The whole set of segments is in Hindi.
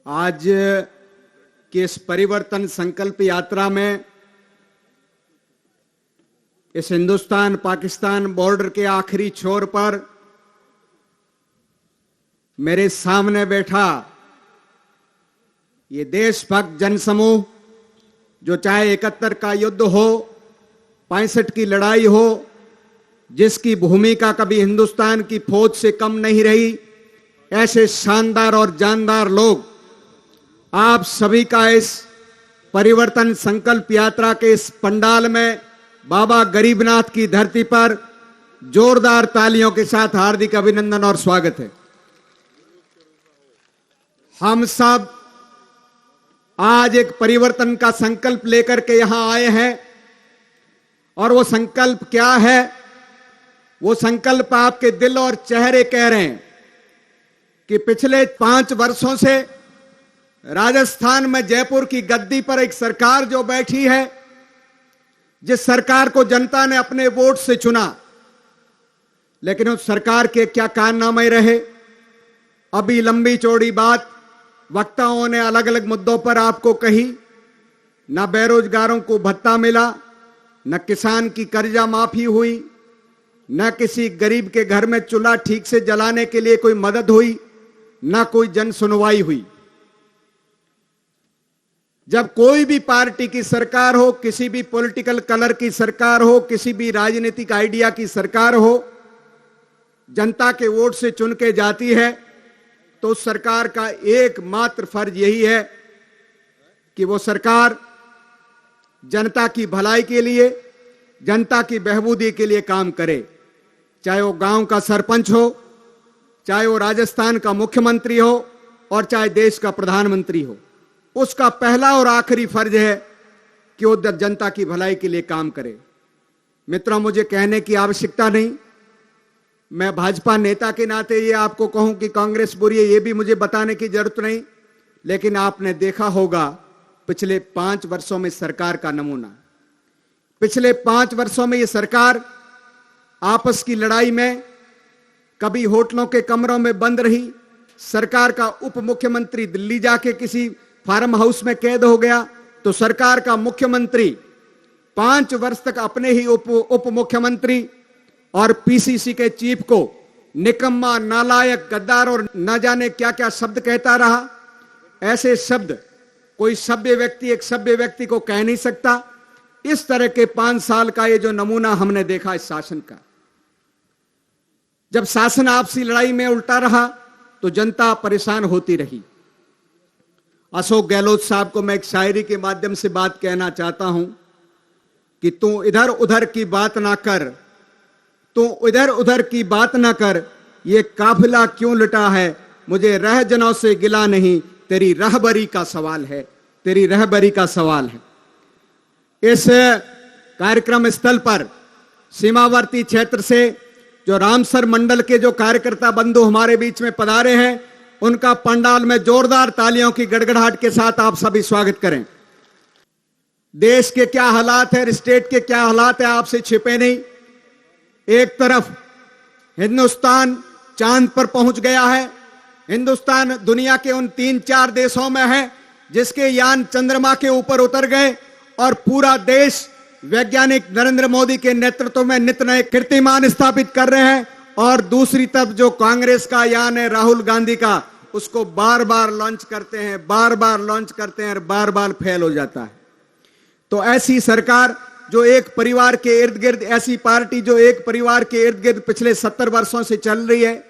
आज की इस परिवर्तन संकल्प यात्रा में इस हिंदुस्तान पाकिस्तान बॉर्डर के आखिरी छोर पर मेरे सामने बैठा ये देशभक्त जनसमूह, जो चाहे 71 का युद्ध हो, 65 की लड़ाई हो, जिसकी भूमिका कभी हिंदुस्तान की फौज से कम नहीं रही, ऐसे शानदार और जानदार लोग आप सभी का इस परिवर्तन संकल्प यात्रा के इस पंडाल में बाबा गरीबनाथ की धरती पर जोरदार तालियों के साथ हार्दिक अभिनंदन और स्वागत है। हम सब आज एक परिवर्तन का संकल्प लेकर के यहां आए हैं और वो संकल्प क्या है? वो संकल्प आपके दिल और चेहरे कह रहे हैं कि पिछले 5 वर्षों से राजस्थान में जयपुर की गद्दी पर एक सरकार जो बैठी है, जिस सरकार को जनता ने अपने वोट से चुना, लेकिन उस सरकार के क्या कारनामे रहे? अभी लंबी चौड़ी बात वक्ताओं ने अलग अलग मुद्दों पर आपको कही। न बेरोजगारों को भत्ता मिला, न किसान की कर्जा माफी हुई, न किसी गरीब के घर में चूल्हा ठीक से जलाने के लिए कोई मदद हुई, न कोई जन सुनवाई हुई। जब कोई भी पार्टी की सरकार हो, किसी भी पॉलिटिकल कलर की सरकार हो, किसी भी राजनीतिक आइडिया की सरकार हो, जनता के वोट से चुन के जाती है, तो उस सरकार का एकमात्र फर्ज यही है कि वो सरकार जनता की भलाई के लिए, जनता की बहबूदी के लिए काम करे। चाहे वो गांव का सरपंच हो, चाहे वो राजस्थान का मुख्यमंत्री हो, और चाहे देश का प्रधानमंत्री हो, उसका पहला और आखिरी फर्ज है कि वो जनता की भलाई के लिए काम करे। मित्रों, मुझे कहने की आवश्यकता नहीं, मैं भाजपा नेता के नाते ये आपको कहूं कि कांग्रेस बुरी है, ये भी मुझे बताने की जरूरत नहीं, लेकिन आपने देखा होगा पिछले 5 वर्षों में सरकार का नमूना। पिछले 5 वर्षों में ये सरकार आपस की लड़ाई में कभी होटलों के कमरों में बंद रही, सरकार का उप मुख्यमंत्री दिल्ली जाके किसी फार्म हाउस में कैद हो गया, तो सरकार का मुख्यमंत्री 5 वर्ष तक अपने ही उप मुख्यमंत्री और पीसीसी के चीफ को निकम्मा, नालायक, गद्दार और न जाने क्या क्या शब्द कहता रहा। ऐसे शब्द कोई सभ्य व्यक्ति एक सभ्य व्यक्ति को कह नहीं सकता। इस तरह के 5 साल का ये जो नमूना हमने देखा इस शासन का, जब शासन आपसी लड़ाई में उल्टा रहा तो जनता परेशान होती रही। अशोक गहलोत साहब को मैं एक शायरी के माध्यम से बात कहना चाहता हूं कि तू इधर उधर की बात ना कर, तू इधर उधर की बात ना कर, ये काफिला क्यों लुटा है, मुझे रहजनों से गिला नहीं, तेरी रहबरी का सवाल है, तेरी रहबरी का सवाल है। इस कार्यक्रम स्थल पर सीमावर्ती क्षेत्र से जो रामसर मंडल के जो कार्यकर्ता बंधु हमारे बीच में पधारे हैं, उनका पंडाल में जोरदार तालियों की गड़गड़ाहट के साथ आप सभी स्वागत करें। देश के क्या हालात है, स्टेट के क्या हालात है, आपसे छिपे नहीं। एक तरफ हिंदुस्तान चांद पर पहुंच गया है, हिंदुस्तान दुनिया के उन 3-4 देशों में है जिसके यान चंद्रमा के ऊपर उतर गए, और पूरा देश वैज्ञानिक नरेंद्र मोदी के नेतृत्व में नित नए कीर्तिमान स्थापित कर रहे हैं। और दूसरी तरफ जो कांग्रेस का यान है राहुल गांधी का, उसको बार बार लॉन्च करते हैं, बार बार लॉन्च करते हैं और बार बार फेल हो जाता है। तो ऐसी सरकार जो एक परिवार के इर्द गिर्द, ऐसी पार्टी जो एक परिवार के इर्द गिर्द पिछले 70 वर्षों से चल रही है।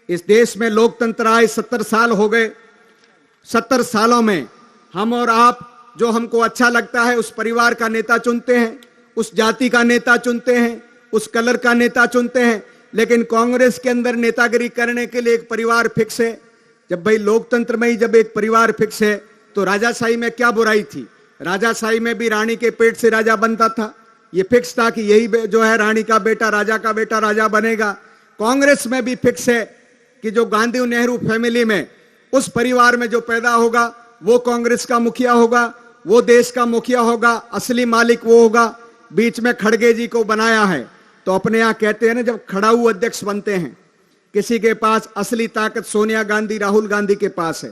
इस देश में लोकतंत्र आए 70 साल हो गए। 70 सालों में हम और आप जो हमको अच्छा लगता है उस परिवार का नेता चुनते हैं, उस जाति का नेता चुनते हैं, उस कलर का नेता चुनते हैं, लेकिन कांग्रेस के अंदर नेतागिरी करने के लिए एक परिवार फिक्स है। जब भाई लोकतंत्र में ही जब एक परिवार फिक्स है, तो राजाशाही में क्या बुराई थी? राजाशाही में भी रानी के पेट से राजा बनता था, ये फिक्स था कि यही जो है रानी का बेटा राजा बनेगा। कांग्रेस में भी फिक्स है कि जो गांधी नेहरू फैमिली में, उस परिवार में जो पैदा होगा वो कांग्रेस का मुखिया होगा, वो देश का मुखिया होगा, असली मालिक वो होगा। बीच में खड़गे जी को बनाया है, तो अपने यहां कहते हैं ना, जब खड़ाऊ अध्यक्ष बनते हैं, किसी के पास असली ताकत सोनिया गांधी, राहुल गांधी के पास है,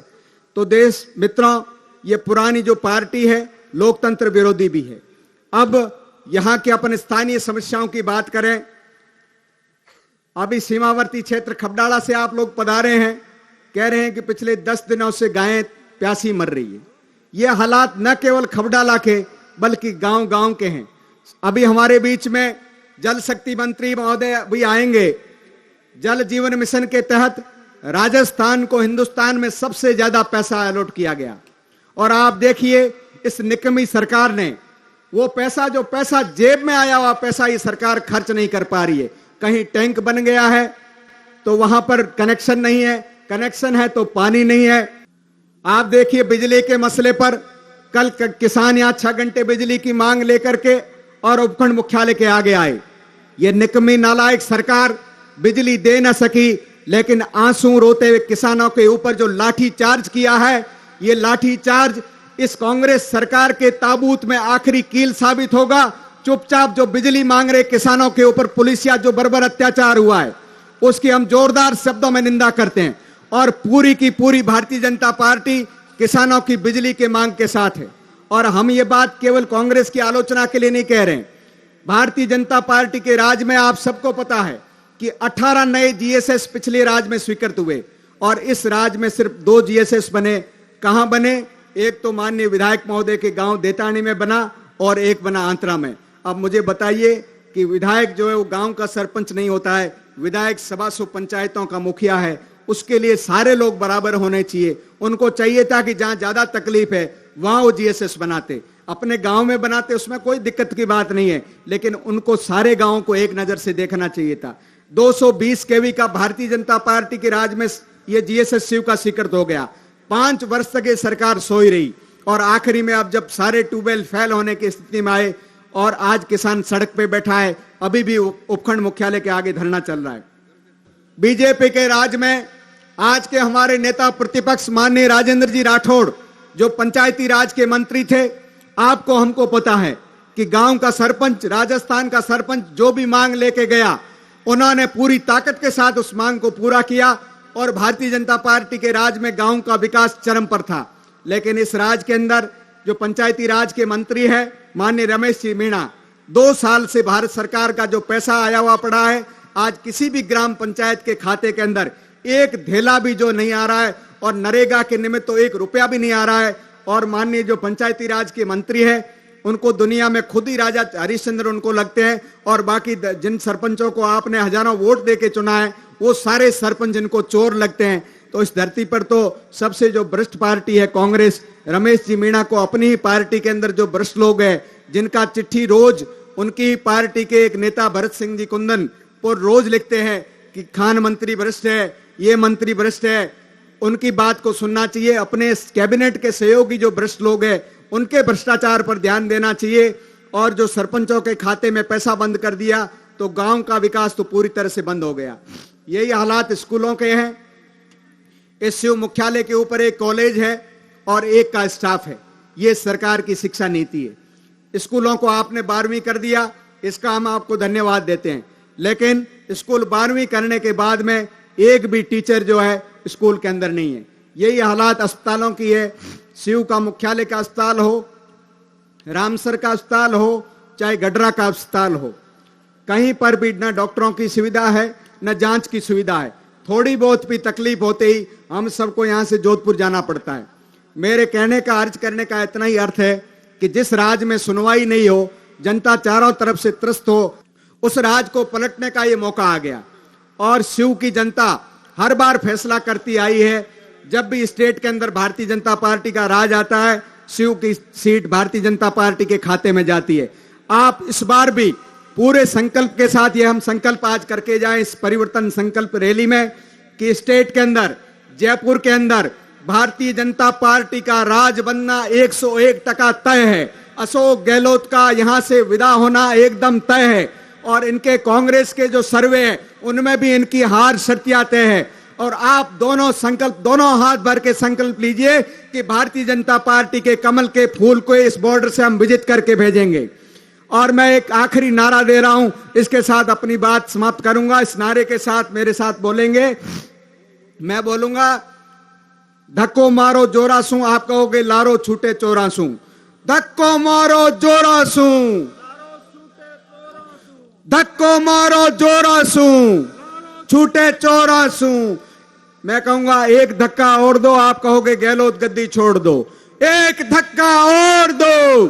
तो देश मित्रों, ये पुरानी जो पार्टी है लोकतंत्र विरोधी भी है। अब यहां के अपन स्थानीय समस्याओं की बात करें, अभी सीमावर्ती क्षेत्र खबडाला से आप लोग पधारे हैं, कह रहे हैं कि पिछले 10 दिनों से गायें प्यासी मर रही है। ये हालात न केवल खबडाला के बल्कि गांव-गांव के हैं। अभी हमारे बीच में जल शक्ति मंत्री महोदय भी आएंगे। जल जीवन मिशन के तहत राजस्थान को हिंदुस्तान में सबसे ज्यादा पैसा अलॉट किया गया, और आप देखिए इस निकम्मी सरकार ने वो पैसा, जो पैसा जेब में आया हुआ पैसा, ये सरकार खर्च नहीं कर पा रही है। कहीं टैंक बन गया है तो वहां पर कनेक्शन नहीं है, कनेक्शन है तो पानी नहीं है। आप देखिए बिजली के मसले पर कल किसान यहां 6 घंटे बिजली की मांग लेकर के और उपखंड मुख्यालय के आगे आए। ये निकम्मी नालायक सरकार बिजली दे न सकी, लेकिन आंसू रोते हुए किसानों के ऊपर जो लाठी चार्ज किया है, ये लाठी चार्ज इस कांग्रेस सरकार के ताबूत में आखिरी कील साबित होगा। चुपचाप जो बिजली मांग रहे किसानों के ऊपर पुलिसिया जो बर्बर अत्याचार हुआ है, उसकी हम जोरदार शब्दों में निंदा करते हैं, और पूरी की पूरी भारतीय जनता पार्टी किसानों की बिजली के मांग के साथ है। और हम ये बात केवल कांग्रेस की आलोचना के लिए नहीं कह रहे हैं। भारतीय जनता पार्टी के राज में आप सबको पता है कि 18 नए जीएसएस पिछले राज में स्वीकृत हुए, और इस राज में सिर्फ 2 जीएसएस बने। कहां बने? एक तो माननीय विधायक महोदय के गांव देतानी में बना और एक बना आंतरा में। अब मुझे बताइए कि विधायक जो है वो गांव का सरपंच नहीं होता है, विधायक 125 पंचायतों का मुखिया है। उसके लिए सारे लोग बराबर होने चाहिए। उनको चाहिए था कि जहां ज्यादा तकलीफ है वहां वो जीएसएस बनाते, अपने गांव में बनाते, उसमें कोई दिक्कत की बात नहीं है, लेकिन उनको सारे गांवों को एक नजर से देखना चाहिए था। 220 केवी का भारतीय जनता पार्टी के राज में ये जीएसएस शिव का स्वीकृत हो गया। 5 वर्ष तक ये सरकार सोई रही, और आखिरी में अब जब सारे ट्यूबवेल फेल होने की स्थिति में आए और आज किसान सड़क पे बैठा है, अभी भी उपखंड मुख्यालय के आगे धरना चल रहा है। बीजेपी के राज में आज के हमारे नेता प्रतिपक्ष माननीय राजेंद्र जी राठौड़, जो पंचायती राज के मंत्री थे, आपको हमको पता है कि गांव का सरपंच, राजस्थान का सरपंच जो भी मांग लेके गया, उन्होंने पूरी ताकत के साथ उस मांग को पूरा किया, और भारतीय जनता पार्टी के राज में गांव का विकास चरम पर था। लेकिन इस राज के अंदर जो पंचायती राज के मंत्री है माननीय रमेश जी मीणा, 2 साल से भारत सरकार का जो पैसा आया हुआ पड़ा है, आज किसी भी ग्राम पंचायत के खाते के अंदर एक धेला भी जो नहीं आ रहा है, और नरेगा के निमित्त तो 1 रुपया भी नहीं आ रहा है। और माननीय जो पंचायती राज के मंत्री है, उनको दुनिया में खुद ही राजा हरिश्चंद्र उनको लगते हैं, और बाकी जिन सरपंचों को आपने हजारों वोट देके चुना है, वो सारे सरपंच इनको चोर लगते हैं। तो इस धरती पर तो सबसे जो भ्रष्ट पार्टी है कांग्रेस, रमेश जी मीणा को अपनी ही पार्टी के अंदर जो भ्रष्ट लोग हैं, जिनका चिट्ठी रोज उनकी पार्टी के एक नेता भरत सिंह जी कुंदन पर रोज लिखते हैं कि खान मंत्री भ्रष्ट है, ये मंत्री भ्रष्ट है, उनकी बात को सुनना चाहिए। अपने कैबिनेट के सहयोगी जो भ्रष्ट लोग हैं, उनके भ्रष्टाचार पर ध्यान देना चाहिए। और जो सरपंचों के खाते में पैसा बंद कर दिया, तो गांव का विकास तो पूरी तरह से बंद हो गया। यही हालात स्कूलों के हैं। इस शिव मुख्यालय के ऊपर एक कॉलेज है और एक का स्टाफ है। ये सरकार की शिक्षा नीति है। स्कूलों को आपने 12वीं कर दिया, इसका हम आपको धन्यवाद देते हैं, लेकिन स्कूल 12वीं करने के बाद में एक भी टीचर जो है स्कूल के अंदर नहीं है। यही हालात अस्पतालों की है। शिव का मुख्यालय का अस्पताल हो, रामसर का अस्पताल हो, चाहे गडरा का अस्पताल हो, कहीं पर भी न डॉक्टरों की सुविधा है, न जांच की सुविधा है। थोड़ी बहुत भी तकलीफ होते ही हम सबको यहां से जोधपुर जाना पड़ता है। मेरे कहने का, अर्ज करने का इतना ही अर्थ है कि जिस राज में सुनवाई नहीं हो, जनता चारों तरफ से त्रस्त हो, उस राज को पलटने का ये मौका आ गया। और शिव की जनता हर बार फैसला करती आई है। जब भी स्टेट के अंदर भारतीय जनता पार्टी का राज आता है, शिव की सीट भारतीय जनता पार्टी के खाते में जाती है। आप इस बार भी पूरे संकल्प के साथ, ये हम संकल्प आज करके जाएं इस परिवर्तन संकल्प रैली में, कि स्टेट के अंदर, जयपुर के अंदर भारतीय जनता पार्टी का राज बनना 101% तय है। अशोक गहलोत का यहां से विदा होना एकदम तय है, और इनके कांग्रेस के जो सर्वे है उनमें भी इनकी हार शर्तिया तय है। और आप दोनों संकल्प, दोनों हाथ भर के संकल्प लीजिए कि भारतीय जनता पार्टी के कमल के फूल को इस बॉर्डर से हम विजित करके भेजेंगे। और मैं एक आखिरी नारा दे रहा हूं, इसके साथ अपनी बात समाप्त करूंगा। इस नारे के साथ मेरे साथ बोलेंगे, मैं बोलूंगा, धक्को मारो जोरासू, आप कहोगे लारो छूटे चौरासू। धक्को मारो जोरासू, धक्को मारो जोरासू, छूटे चौरासू। मैं कहूंगा एक धक्का और दो, आप कहोगे गहलोत गद्दी छोड़ दो। एक धक्का और दो,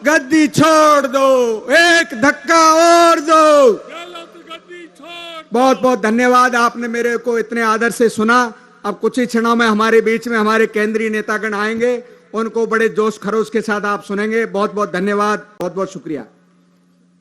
गद्दी छोड़ दो। एक धक्का और दो, गद्दी छोड़। बहुत बहुत धन्यवाद, आपने मेरे को इतने आदर से सुना। अब कुछ ही क्षणों में हमारे बीच में हमारे केंद्रीय नेतागण आएंगे, उनको बड़े जोश खरोश के साथ आप सुनेंगे। बहुत बहुत धन्यवाद, बहुत बहुत शुक्रिया।